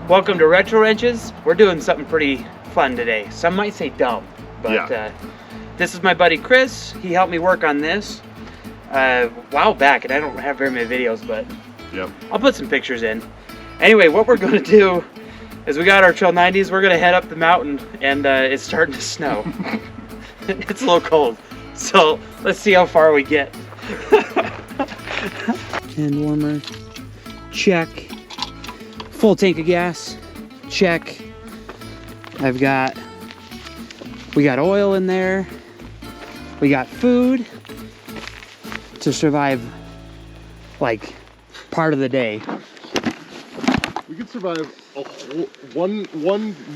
Welcome to Retro Wrenches. We're doing something pretty fun today. Some might say dumb, but this is my buddy Chris. He helped me work on this a while back, and I don't have very many videos, but I'll put some pictures in. Anyway, what we're going to do is we got our Trail 90s. We're going to head up the mountain, and it's starting to snow. It's a little cold, so let's see how far we get. Hand warmer, check. Full tank of gas, check. We got oil in there. We got food to survive like part of the day. We could survive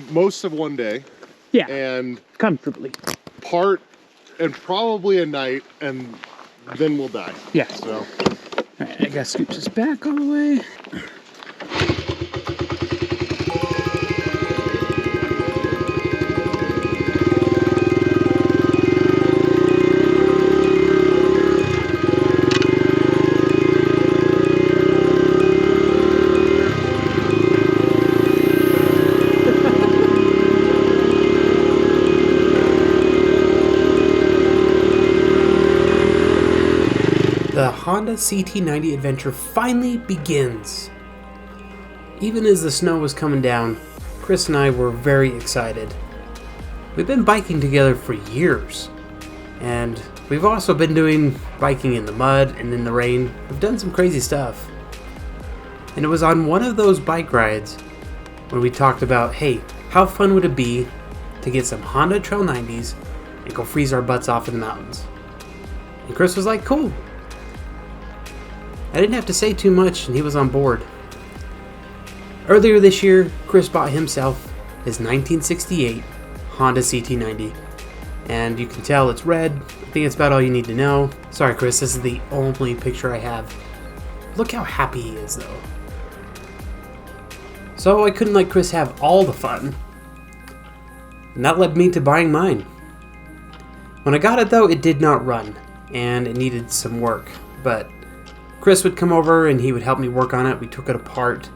most of one day. Yeah, and comfortably. Part and probably a night, and then we'll die. Yeah. So. All right, I gotta scoop this back all the way. The Honda CT90 adventure finally begins. Even as the snow was coming down, Chris and I were very excited. We've been biking together for years, and we've also been doing biking in the mud and in the rain. We've done some crazy stuff. And it was on one of those bike rides when we talked about, hey, how fun would it be to get some Honda Trail 90s and go freeze our butts off in the mountains? And Chris was like, cool. I didn't have to say too much, and he was on board. Earlier this year, Chris bought himself his 1968 Honda CT90. And you can tell it's red. I think it's about all you need to know. Sorry, Chris, this is the only picture I have. Look how happy he is, though. So I couldn't let Chris have all the fun. And that led me to buying mine. When I got it, though, it did not run, and it needed some work. But Chris would come over and he would help me work on it. We took it apart.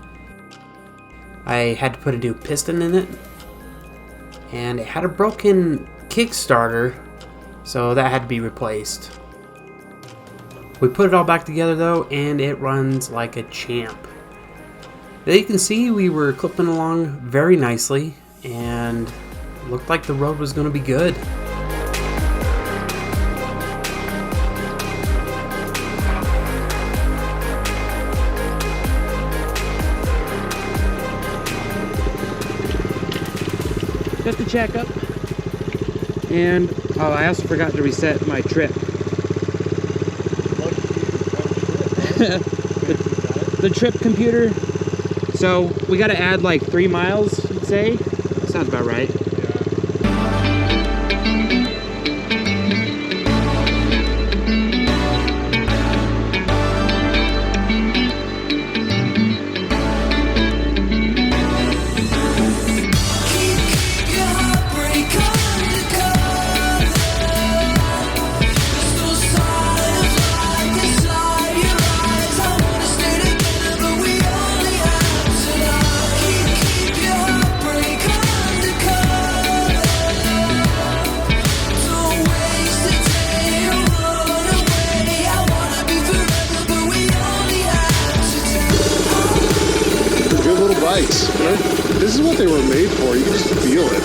I had to put a new piston in it. And it had a broken Kickstarter, so that had to be replaced. We put it all back together though, and it runs like a champ. Now you can see we were clipping along very nicely, and it looked like the road was going to be good. Just to check up. And oh, I also forgot to reset my trip. the trip computer. So we got to add like 3 miles, I'd say. Sounds about right. This is what they were made for. You can just feel it.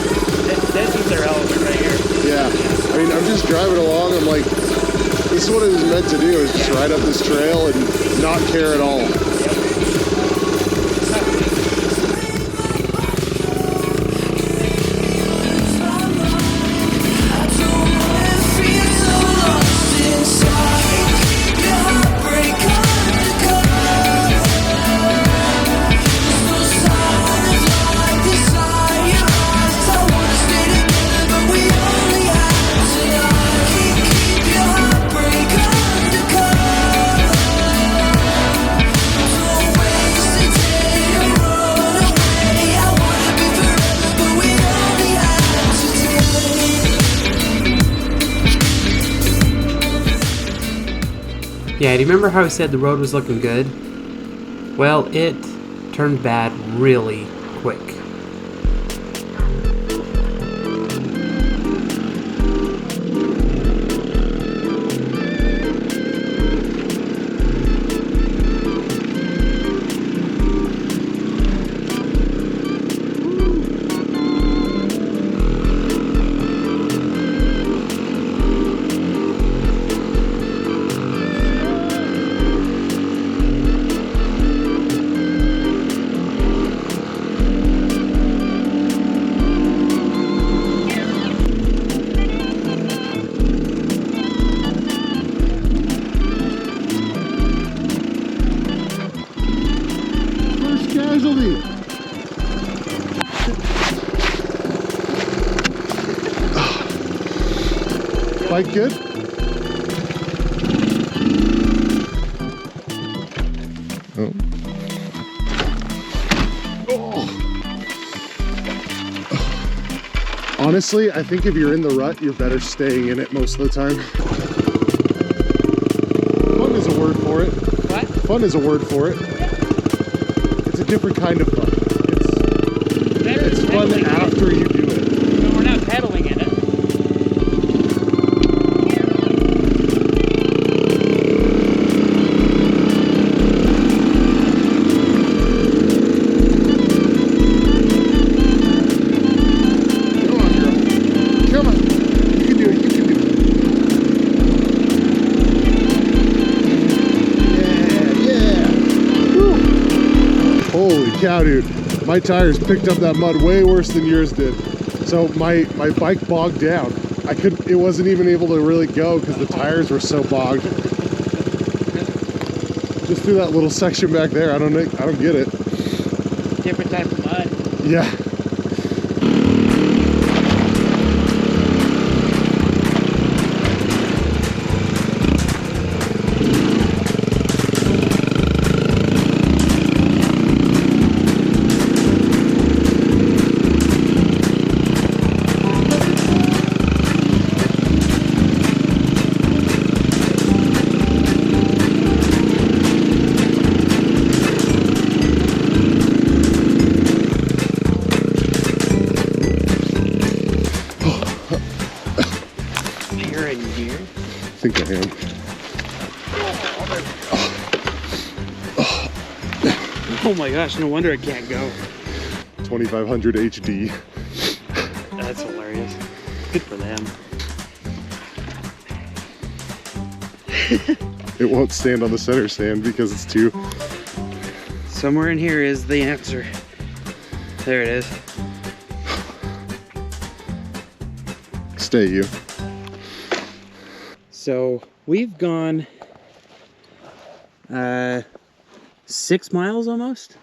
This is their element right here. Yeah. I mean, I'm just driving along. I'm like, this is what it was meant to do, is just ride up this trail and not care at all. Yeah, do you remember how I said the road was looking good? Well, it turned bad really quick. Casualty. Bike good? Oh. Honestly, I think if you're in the rut, you're better staying in it most of the time. Fun is a word for it. What? Fun is a word for it. It's a different kind of fun. It's fun after you do it. No, we're not pedaling in it. Come on, girl. Come on. You can do it. You can do it. Yeah, yeah. Woo. Holy cow, dude. My tires picked up that mud way worse than yours did. So my bike bogged down. It wasn't even able to really go because the tires were so bogged. Just through that little section back there. I don't get it. Different type of mud. Yeah. You're in here. I think I am. Oh my gosh, no wonder it can't go. 2500 HD. That's hilarious. Good for them. It won't stand on the center stand because it's too... Somewhere in here is the answer. There it is. Stay you. So we've gone 6 miles almost.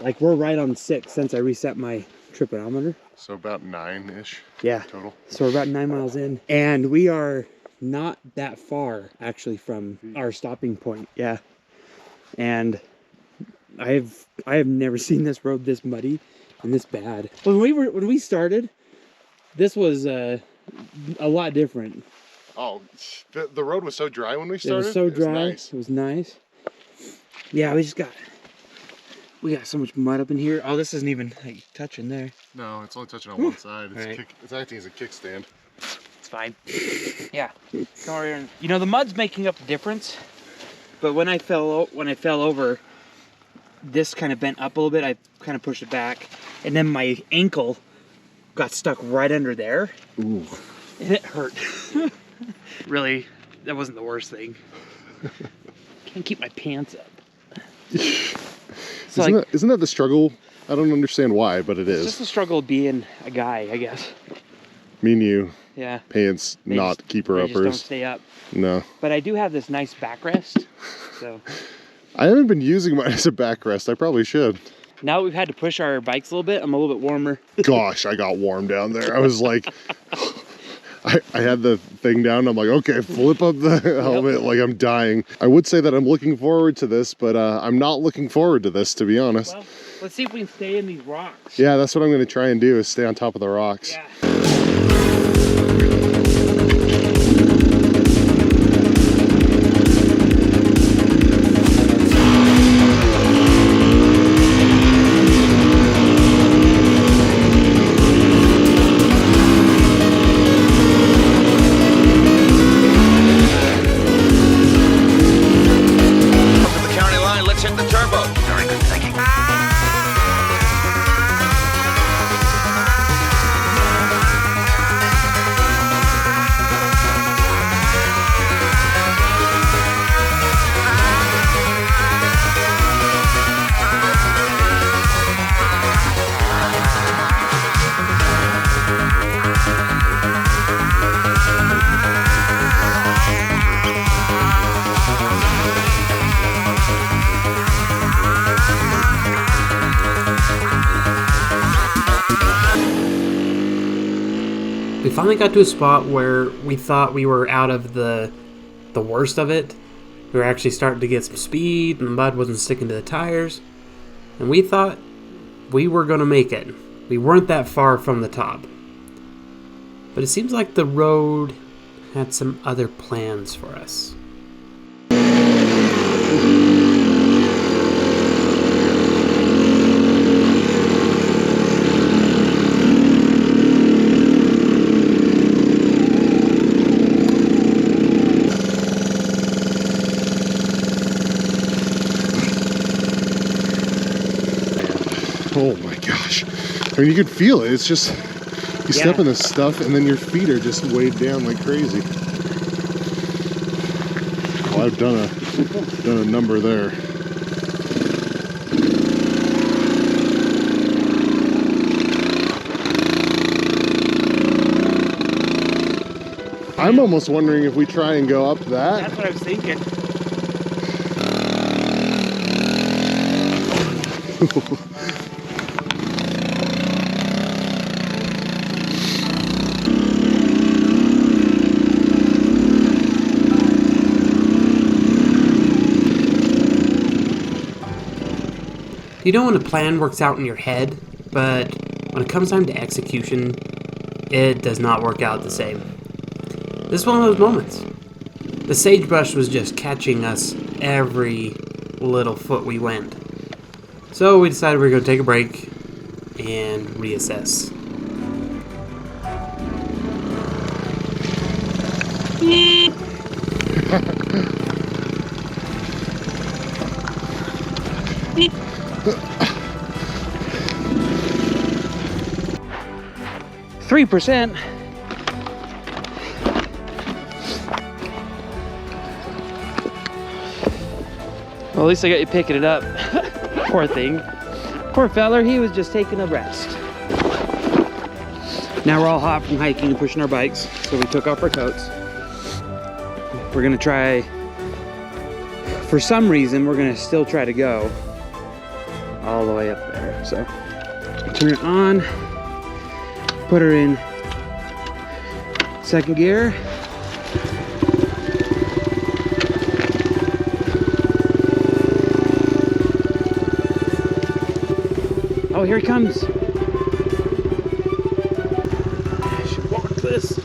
Like we're right on 6 since I reset my tripodometer. So about 9-ish. Yeah. Total. So we're about 9 miles in, and we are not that far actually from our stopping point. Yeah. And I have never seen this road this muddy and this bad. When we started, this was a lot different. Oh, the road was so dry when we started. It was so dry. Nice. It was nice. Yeah, we got so much mud up in here. Oh, this isn't even like touching there. No, it's only touching on one side. It's, Right. it's acting as a kickstand. It's fine. Yeah. Come over here and, you know, the mud's making up the difference. But when I fell over, this kind of bent up a little bit. I kind of pushed it back, and then my ankle got stuck right under there. Ooh. And it hurt. Really, that wasn't the worst thing. Can't keep my pants up. Isn't that the struggle? I don't understand why, but it It's is. just the struggle of being a guy, I guess. Me and you, Yeah. pants, They not just- keeper They just don't uppers. stay up. No. But I do have this nice backrest. So I haven't been using mine as a backrest. I probably should. now that we've had to push our bikes a little bit, I'm a little bit warmer. Gosh, I got warm down there. I was like, I had the thing down. I'm like, okay, flip up the helmet like I'm dying. I would say that I'm looking forward to this, but I'm not looking forward to this, to be honest. Well, let's see if we can stay in these rocks. Yeah, that's what I'm going to try and do, is stay on top of the rocks. Yeah. We finally got to a spot where we thought we were out of the worst of it. We were actually starting to get some speed, and the mud wasn't sticking to the tires. And we thought we were going to make it. We weren't that far from the top. But it seems like the road had some other plans for us. Oh my gosh. I mean, you can feel it. It's just, you step in this stuff and then your feet are just weighed down like crazy. Well, I've done a number there. I'm almost wondering if we try and go up that. That's what I was thinking. You know when a plan works out in your head, but when it comes time to execution, it does not work out the same. This is one of those moments. The sagebrush was just catching us every little foot we went. So we decided we were going to take a break and reassess. %. Well, at least I got you picking it up. Poor thing. Poor feller, he was just taking a rest. Now we're all hot from hiking and pushing our bikes, so we took off our coats. We're gonna try, for some reason, we're gonna still try to go all the way up there. So turn it on, put her in second gear. Oh, here he comes. I should walk this.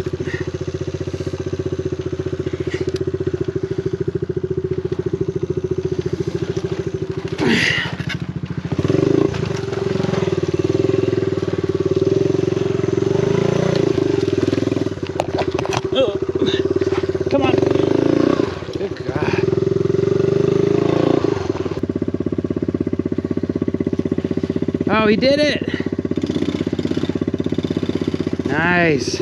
Oh, come on. Good God. Oh, he did it! Nice.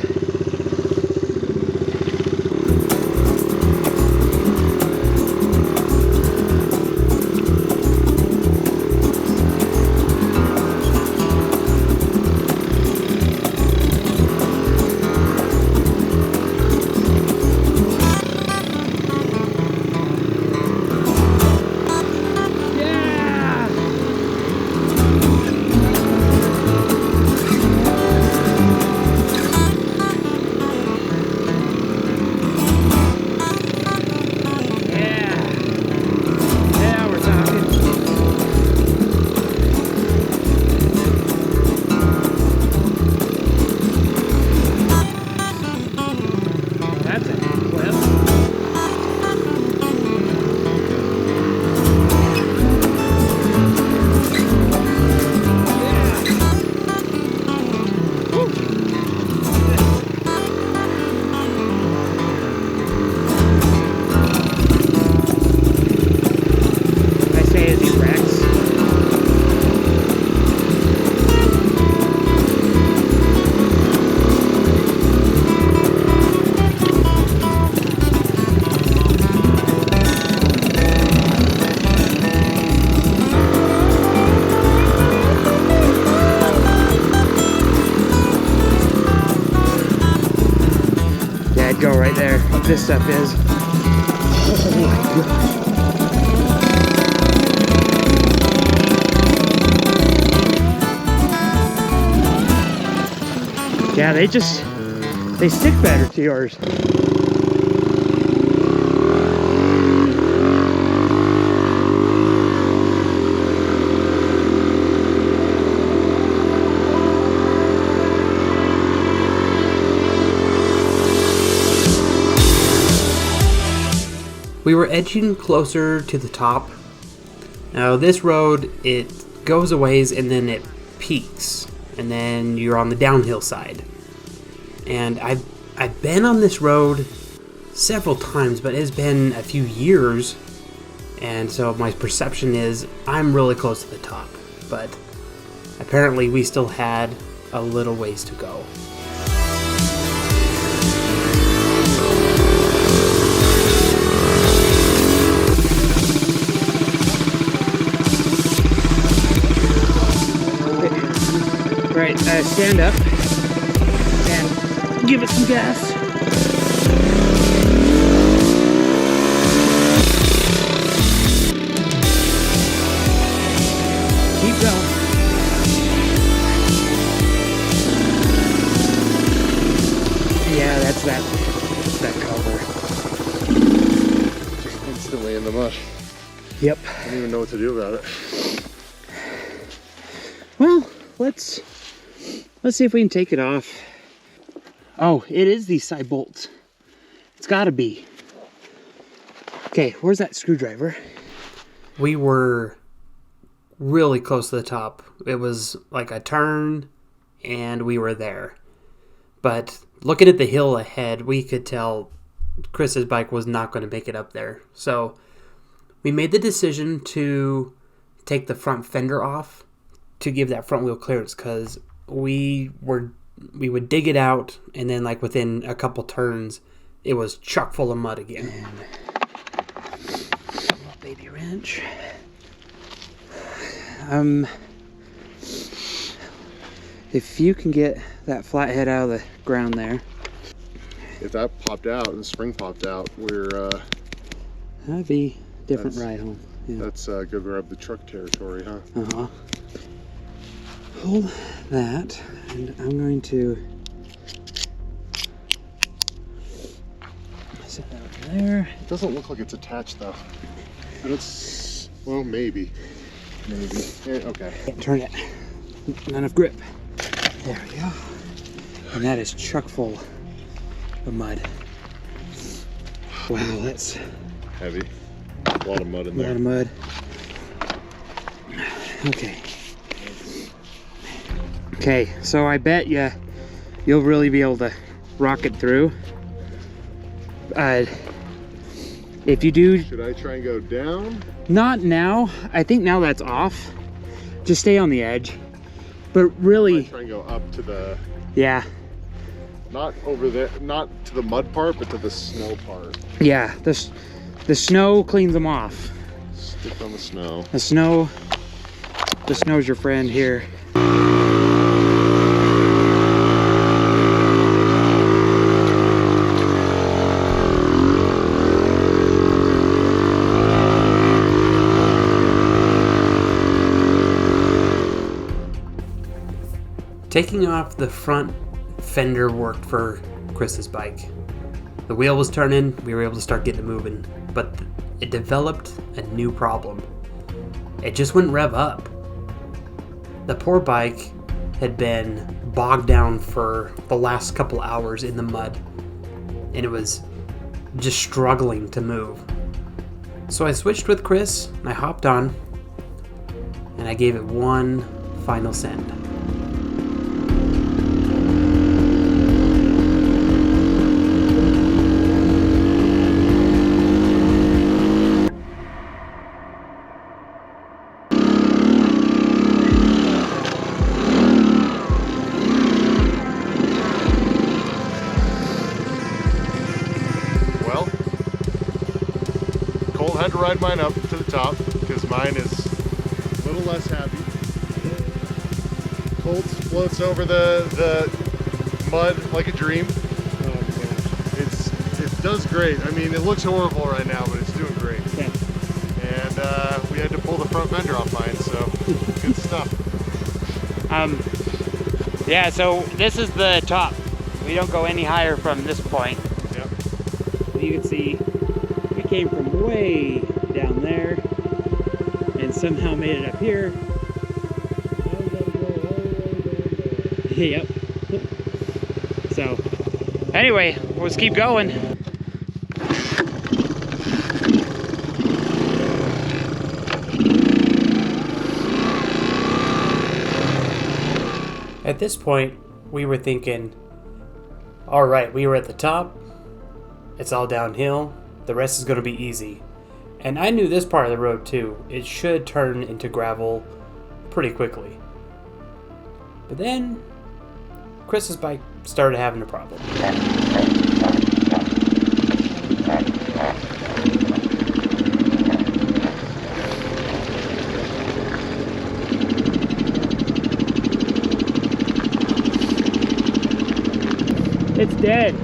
Go right there. This stuff is. Oh my God. Yeah, they just They stick better to yours. We were edging closer to the top. Now this road, it goes a ways and then it peaks, and then you're on the downhill side. And I've been on this road several times, but it's been a few years, and so my perception is I'm really close to the top, but apparently we still had a little ways to go. Right, stand up and give it some gas. Keep going. Yeah, that's that cover. Just instantly in the mud. Yep. I don't even know what to do about it. Well, let's see if we can take it off. Oh, it is these side bolts. It's gotta be. Okay, where's that screwdriver? We were really close to the top. It was like a turn and we were there. But looking at the hill ahead, we could tell Chris's bike was not going to make it up there. So we made the decision to take the front fender off to give that front wheel clearance, because we would dig it out, and then like within a couple turns it was chock full of mud again. And little baby wrench. If you can get that flathead out of the ground there. If that popped out and the spring popped out, That'd be a different ride home. Yeah. That's go grab the truck territory, huh? Uh-huh. Hold that, and I'm going to set that over there. It doesn't look like it's attached though. But it's, well, maybe. Yeah, okay. Turn it. Not enough grip. There we go. And that is chock full of mud. Wow, that's Heavy. A lot of mud in a there. lot of mud. Okay. Okay, so I bet you'll really be able to rock it through. If you do, Should I try and go down? not now. I think now that's off. Just stay on the edge. But really, Try and go up to the, yeah, not over there, not to the mud part, but to the snow part. yeah. The snow cleans them off. Stick on the snow. The snow's your friend here. Taking off the front fender worked for Chris's bike. The wheel was turning, we were able to start getting it moving, but it developed a new problem. It just wouldn't rev up. The poor bike had been bogged down for the last couple hours in the mud, and it was just struggling to move. So I switched with Chris, and I hopped on, and I gave it one final send. Colt had to ride mine up to the top because mine is a little less happy. Colt floats over the mud like a dream. It does great. I mean, it looks horrible right now, but it's doing great. Yeah. And we had to pull the front fender off mine, so good stuff. Yeah, so this is the top. We don't go any higher from this point. Yep. You can see we came from way down there and somehow made it up here. Yep. So, anyway, let's keep going. At this point, we were thinking, all right, we were at the top. It's all downhill. The rest is going to be easy. And I knew this part of the road too. It should turn into gravel pretty quickly. But then, Chris's bike started having a problem. It's dead.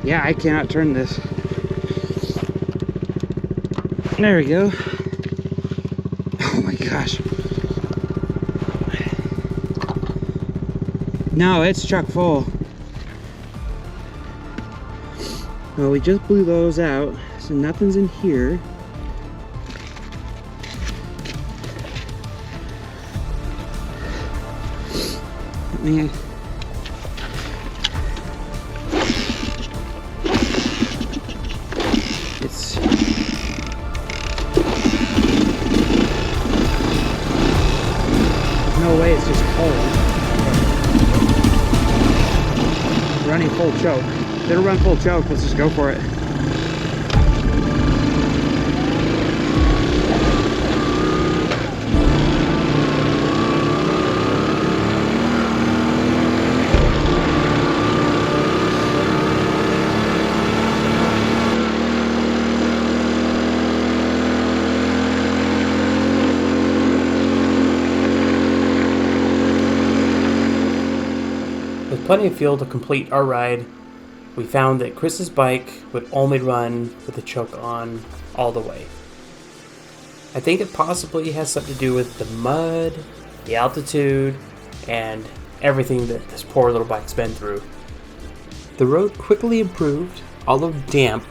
Yeah, I cannot turn this. There we go. Oh my gosh. No, it's chock full. Well, we just blew those out, so nothing's in here. Man. It's no way, it's just cold. Running full choke. It'll run full choke, let's just go for it. With plenty of fuel to complete our ride, we found that Chris's bike would only run with the choke on all the way. I think it possibly has something to do with the mud, the altitude, and everything that this poor little bike's been through. The road quickly improved, although damp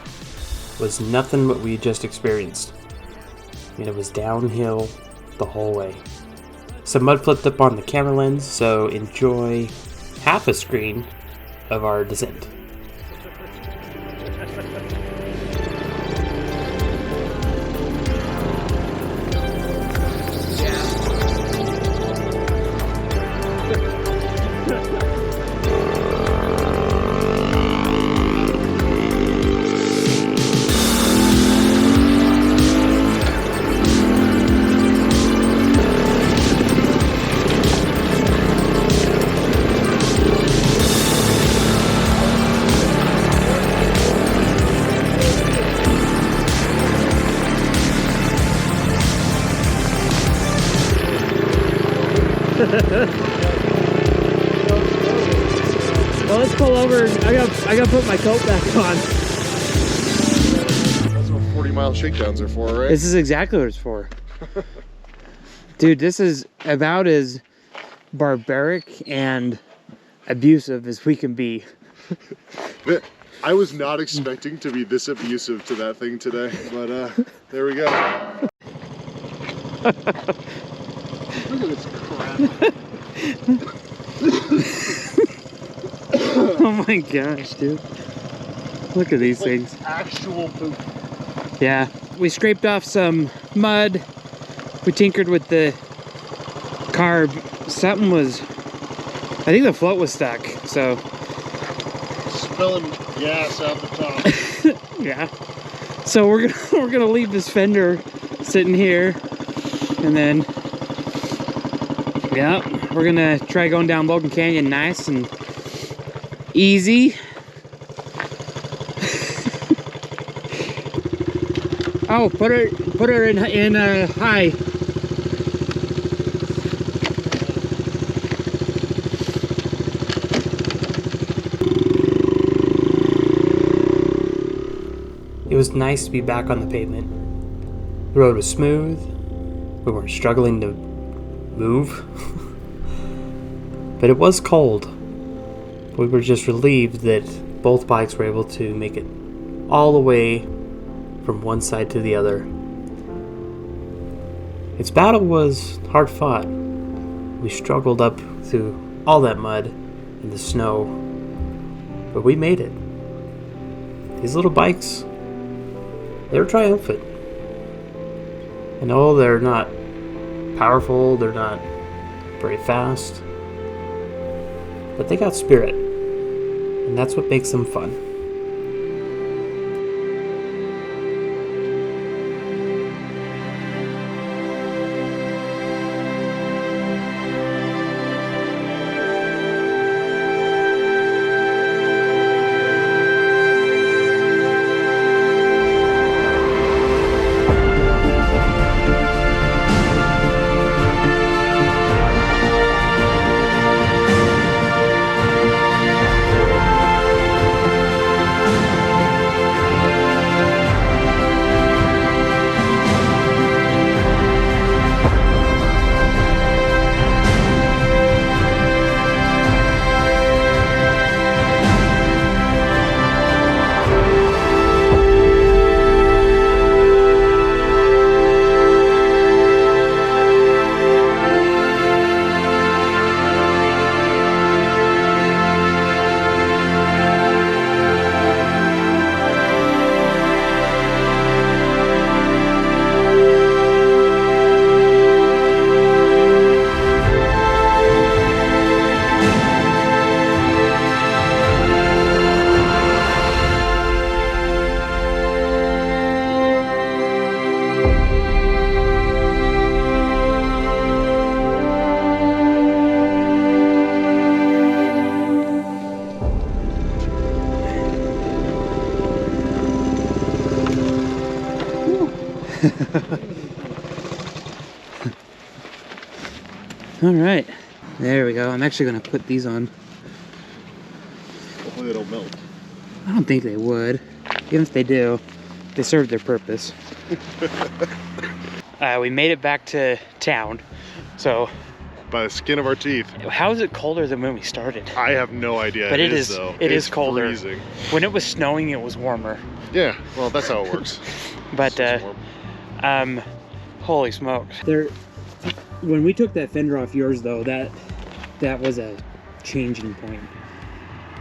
was nothing what we had just experienced. I mean, it was downhill the whole way. Some mud flipped up on the camera lens, so enjoy half a screen of our descent. Well, let's pull over. I gotta put my coat back on. That's what 40-mile shakedowns are for, right? This is exactly what it's for. Dude, this is about as barbaric and abusive as we can be. I was not expecting to be this abusive to that thing today, but there we go. Look at this crap. Oh my gosh, dude. Look at these things. Actual poop. Yeah. We scraped off some mud. We tinkered with the carb. Something was, I think the float was stuck, so. Spilling gas out the top. Yeah. So we're gonna leave this fender sitting here, and then yeah, we're gonna try going down Logan Canyon nice and easy. Oh, put her in high. It was nice to be back on the pavement. The road was smooth. We weren't struggling to move. But it was cold. We were just relieved that both bikes were able to make it all the way from one side to the other. Its battle was hard fought. We struggled up through all that mud and the snow, but we made it. These little bikes, they were triumphant. I know they're not powerful, they're not very fast, but they got spirit, and that's what makes them fun. All right, there we go. I'm actually gonna put these on. Hopefully they don't melt. I don't think they would. Even if they do, they serve their purpose. We made it back to town, so. By the skin of our teeth. How is it colder than when we started? I have no idea. But it is though. It it's is colder. Freezing. When it was snowing, it was warmer. Yeah, well, that's how it works. But holy smokes! When we took that fender off yours, though, that was a changing point.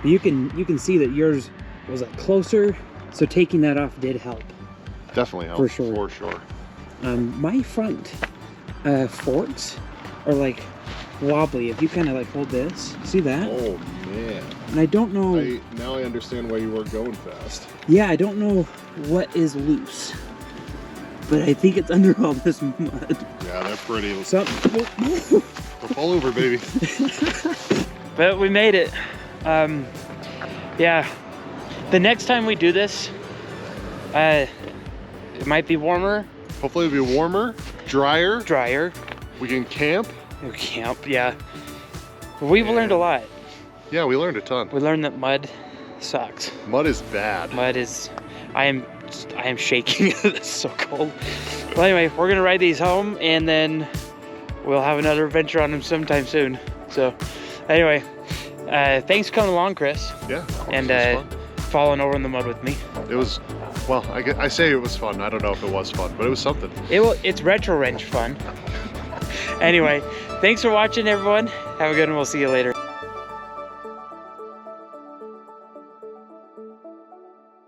You can see that yours was like closer, so taking that off did help. Definitely helped. For sure. For sure. My front forks are like wobbly. If you kind of like hold this, see that? Oh man. And I don't know. Now I understand why you weren't going fast. Yeah, I don't know what is loose, but I think it's under all this mud. Yeah, they're pretty. So, They'll fall over, baby. But we made it. Yeah. The next time we do this, it might be warmer. Hopefully it'll be warmer, drier. We can camp. Yeah. We've learned a lot. Yeah, we learned a ton. We learned that mud sucks. Mud is bad. I am shaking. It's so cold. Well, anyway, we're gonna ride these home, and then we'll have another adventure on them sometime soon. So, anyway, thanks for coming along, Chris. Yeah. And falling over in the mud with me. It was, well, I say it was fun. I don't know if it was fun, but it was something. It's retro wrench fun. Anyway, thanks for watching, everyone. Have a good one. We'll see you later.